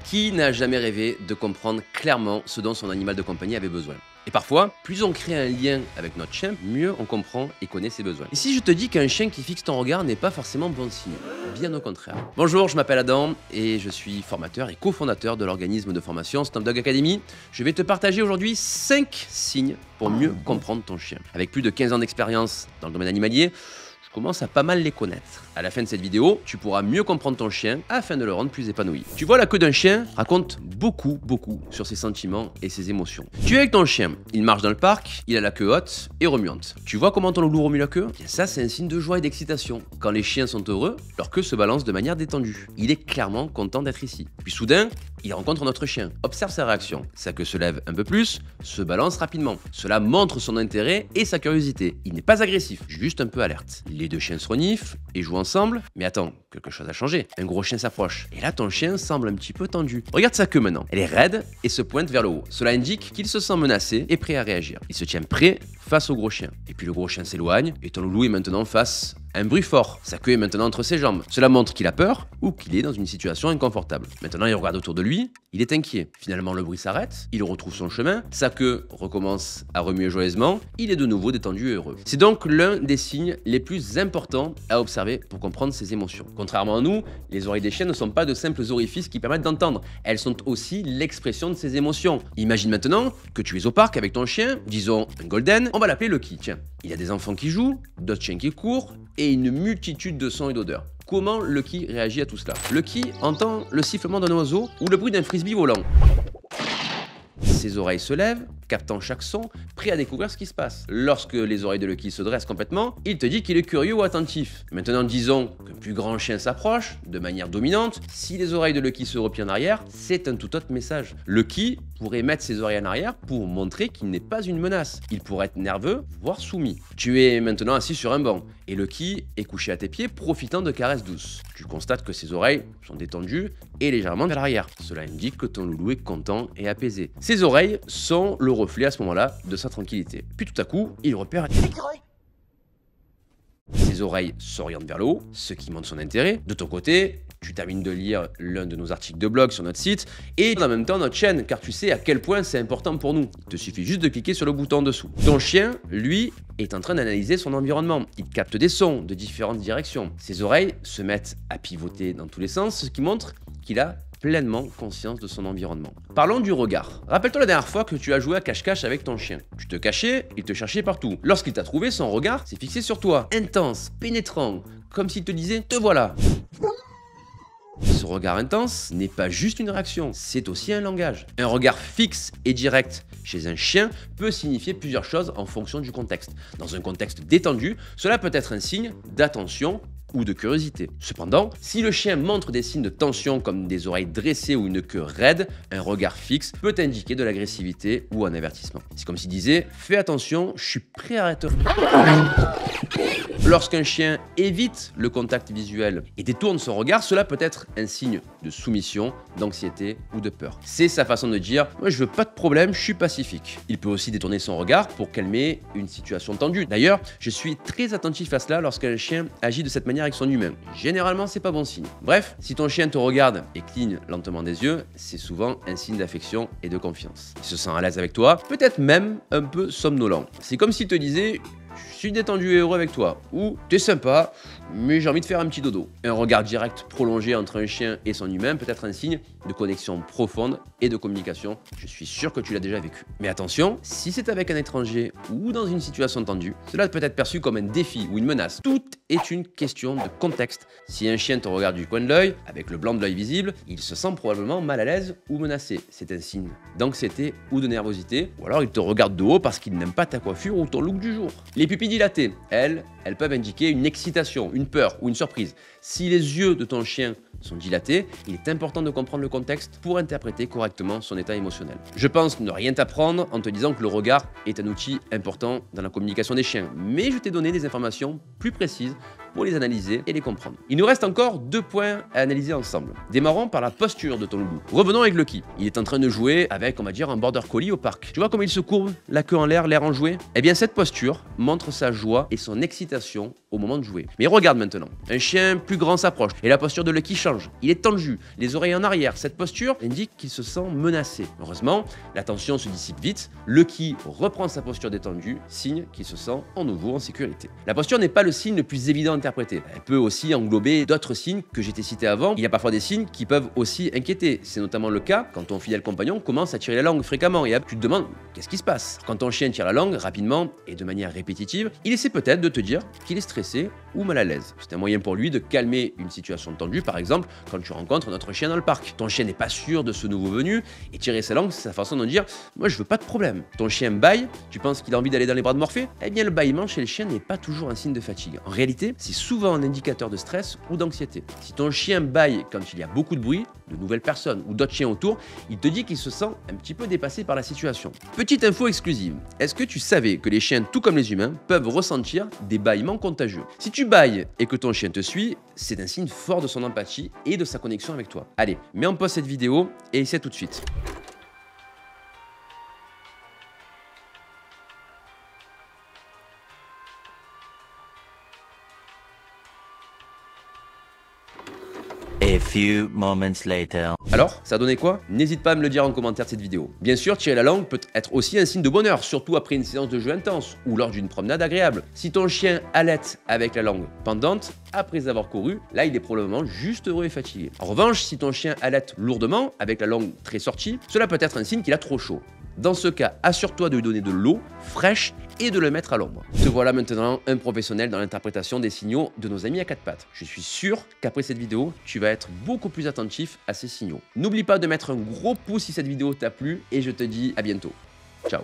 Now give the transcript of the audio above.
Qui n'a jamais rêvé de comprendre clairement ce dont son animal de compagnie avait besoin? Et parfois, plus on crée un lien avec notre chien, mieux on comprend et connaît ses besoins. Et si je te dis qu'un chien qui fixe ton regard n'est pas forcément bon signe? Bien au contraire. Bonjour, je m'appelle Adam et je suis formateur et cofondateur de l'organisme de formation Stomp Dog Academy. Je vais te partager aujourd'hui 5 signes pour mieux comprendre ton chien. Avec plus de 15 ans d'expérience dans le domaine animalier, je commence à pas mal les connaître. À la fin de cette vidéo, tu pourras mieux comprendre ton chien afin de le rendre plus épanoui. Tu vois, la queue d'un chien raconte beaucoup sur ses sentiments et ses émotions. Tu es avec ton chien, il marche dans le parc, il a la queue haute et remuante. Tu vois comment ton loulou remue la queue? Bien ça, c'est un signe de joie et d'excitation. Quand les chiens sont heureux, leur queue se balance de manière détendue. Il est clairement content d'être ici. Puis soudain, il rencontre notre chien. Observe sa réaction. Sa queue se lève un peu plus, se balance rapidement. Cela montre son intérêt et sa curiosité. Il n'est pas agressif, juste un peu alerte. Les deux chiens se reniflent et jouent ensemble. Mais attends, quelque chose a changé. Un gros chien s'approche. Et là, ton chien semble un petit peu tendu. Regarde sa queue maintenant. Elle est raide et se pointe vers le haut. Cela indique qu'il se sent menacé et prêt à réagir. Il se tient prêt face au gros chien. Et puis le gros chien s'éloigne et ton loulou est maintenant face à un bruit fort. Sa queue est maintenant entre ses jambes. Cela montre qu'il a peur ou qu'il est dans une situation inconfortable. Maintenant, il regarde autour de lui. Il est inquiet. Finalement, le bruit s'arrête. Il retrouve son chemin. Sa queue recommence à remuer joyeusement. Il est de nouveau détendu et heureux. C'est donc l'un des signes les plus importants à observer pour comprendre ses émotions. Contrairement à nous, les oreilles des chiens ne sont pas de simples orifices qui permettent d'entendre. Elles sont aussi l'expression de ses émotions. Imagine maintenant que tu es au parc avec ton chien, disons un golden, on va l'appeler Lucky. Tiens, il y a des enfants qui jouent, d'autres chiens qui courent et une multitude de sons et d'odeurs. Comment Lucky réagit à tout cela? Lucky entend le sifflement d'un oiseau ou le bruit d'un frisbee volant. Ses oreilles se lèvent, captant chaque son, prêt à découvrir ce qui se passe. Lorsque les oreilles de Lucky se dressent complètement, il te dit qu'il est curieux ou attentif. Maintenant, disons qu'un plus grand chien s'approche, de manière dominante. Si les oreilles de Lucky se replient en arrière, c'est un tout autre message. Lucky pourrait mettre ses oreilles en arrière pour montrer qu'il n'est pas une menace. Il pourrait être nerveux, voire soumis. Tu es maintenant assis sur un banc, et Lucky est couché à tes pieds, profitant de caresses douces. Tu constates que ses oreilles sont détendues et légèrement vers l'arrière. Cela indique que ton loulou est content et apaisé. Ses oreilles sont le reflet à ce moment-là de sa tranquillité. Puis tout à coup, il repère un écureuil. Ses oreilles s'orientent vers le haut, ce qui montre son intérêt. De ton côté, tu termines de lire l'un de nos articles de blog sur notre site et en même temps notre chaîne, car tu sais à quel point c'est important pour nous. Il te suffit juste de cliquer sur le bouton en dessous. Ton chien, lui, est en train d'analyser son environnement. Il capte des sons de différentes directions. Ses oreilles se mettent à pivoter dans tous les sens, ce qui montre qu'il a pleinement conscience de son environnement. Parlons du regard. Rappelle-toi la dernière fois que tu as joué à cache-cache avec ton chien. Tu te cachais, il te cherchait partout. Lorsqu'il t'a trouvé, son regard s'est fixé sur toi. Intense, pénétrant, comme s'il te disait « te voilà ». Ce regard intense n'est pas juste une réaction, c'est aussi un langage. Un regard fixe et direct chez un chien peut signifier plusieurs choses en fonction du contexte. Dans un contexte détendu, cela peut être un signe d'attention ou de curiosité. Cependant, si le chien montre des signes de tension comme des oreilles dressées ou une queue raide, un regard fixe peut indiquer de l'agressivité ou un avertissement. C'est comme s'il disait « fais attention, je suis prêt à te... » Lorsqu'un chien évite le contact visuel et détourne son regard, cela peut être un signe de soumission, d'anxiété ou de peur. C'est sa façon de dire « moi je veux pas de problème, je suis pacifique ». Il peut aussi détourner son regard pour calmer une situation tendue. D'ailleurs, je suis très attentif à cela lorsqu'un chien agit de cette manière avec son humain. Généralement, c'est pas bon signe. Bref, si ton chien te regarde et cligne lentement des yeux, c'est souvent un signe d'affection et de confiance. Il se sent à l'aise avec toi, peut-être même un peu somnolent. C'est comme s'il te disait « je suis détendu et heureux avec toi » ou « t'es sympa, mais j'ai envie de faire un petit dodo ». Un regard direct prolongé entre un chien et son humain peut être un signe de connexion profonde et de communication. Je suis sûr que tu l'as déjà vécu. Mais attention, si c'est avec un étranger ou dans une situation tendue, cela peut être perçu comme un défi ou une menace. Tout est une question de contexte. Si un chien te regarde du coin de l'œil, avec le blanc de l'œil visible, il se sent probablement mal à l'aise ou menacé. C'est un signe d'anxiété ou de nervosité, ou alors il te regarde de haut parce qu'il n'aime pas ta coiffure ou ton look du jour. Les pupilles dilatées, elles peuvent indiquer une excitation, une peur ou une surprise. Si les yeux de ton chien sont dilatés, il est important de comprendre le contexte pour interpréter correctement son état émotionnel. Je pense ne rien t'apprendre en te disant que le regard est un outil important dans la communication des chiens, mais je t'ai donné des informations plus précises pour les analyser et les comprendre. Il nous reste encore 2 points à analyser ensemble. Démarrons par la posture de ton loulou. Revenons avec Lucky. Il est en train de jouer avec, on va dire, un border collie au parc. Tu vois comment il se courbe, la queue en l'air enjoué? Eh bien, cette posture montre sa joie et son excitation au moment de jouer. Mais regarde maintenant, un chien plus grand s'approche et la posture de Lucky change. Il est tendu, les oreilles en arrière. Cette posture indique qu'il se sent menacé. Heureusement, la tension se dissipe vite. Lucky reprend sa posture détendue, signe qu'il se sent en nouveau en sécurité. La posture n'est pas le signe le plus évident à interpréter. Elle peut aussi englober d'autres signes que j'ai cités avant. Il y a parfois des signes qui peuvent aussi inquiéter. C'est notamment le cas quand ton fidèle compagnon commence à tirer la langue fréquemment et tu te demandes qu'est-ce qui se passe. Quand ton chien tire la langue rapidement et de manière répétitive, il essaie peut-être de te dire qu'il est stressé ou mal à l'aise. C'est un moyen pour lui de calmer une situation tendue, par exemple quand tu rencontres notre chien dans le parc. Ton chien n'est pas sûr de ce nouveau venu et tirer sa langue, c'est sa façon de dire moi je veux pas de problème. Ton chien bâille, tu penses qu'il a envie d'aller dans les bras de Morphée? Eh bien le bâillement chez le chien n'est pas toujours un signe de fatigue. En réalité, c'est souvent un indicateur de stress ou d'anxiété. Si ton chien bâille quand il y a beaucoup de bruit, de nouvelles personnes ou d'autres chiens autour, il te dit qu'il se sent un petit peu dépassé par la situation. Petite info exclusive, est-ce que tu savais que les chiens, tout comme les humains, peuvent ressentir des bâillements contagieux? Si tu bâilles et que ton chien te suit, c'est un signe fort de son empathie et de sa connexion avec toi. Allez, mets en pause cette vidéo et essaie tout de suite. A few moments later. Alors, ça a donné quoi? N'hésite pas à me le dire en commentaire de cette vidéo. Bien sûr, tirer la langue peut être aussi un signe de bonheur, surtout après une séance de jeu intense ou lors d'une promenade agréable. Si ton chien halète avec la langue pendante, après avoir couru, là il est probablement juste heureux et fatigué. En revanche, si ton chien halète lourdement, avec la langue très sortie, cela peut être un signe qu'il a trop chaud. Dans ce cas, assure-toi de lui donner de l'eau fraîche et de le mettre à l'ombre. Te voilà maintenant un professionnel dans l'interprétation des signaux de nos amis à quatre pattes. Je suis sûr qu'après cette vidéo, tu vas être beaucoup plus attentif à ces signaux. N'oublie pas de mettre un gros pouce si cette vidéo t'a plu et je te dis à bientôt. Ciao.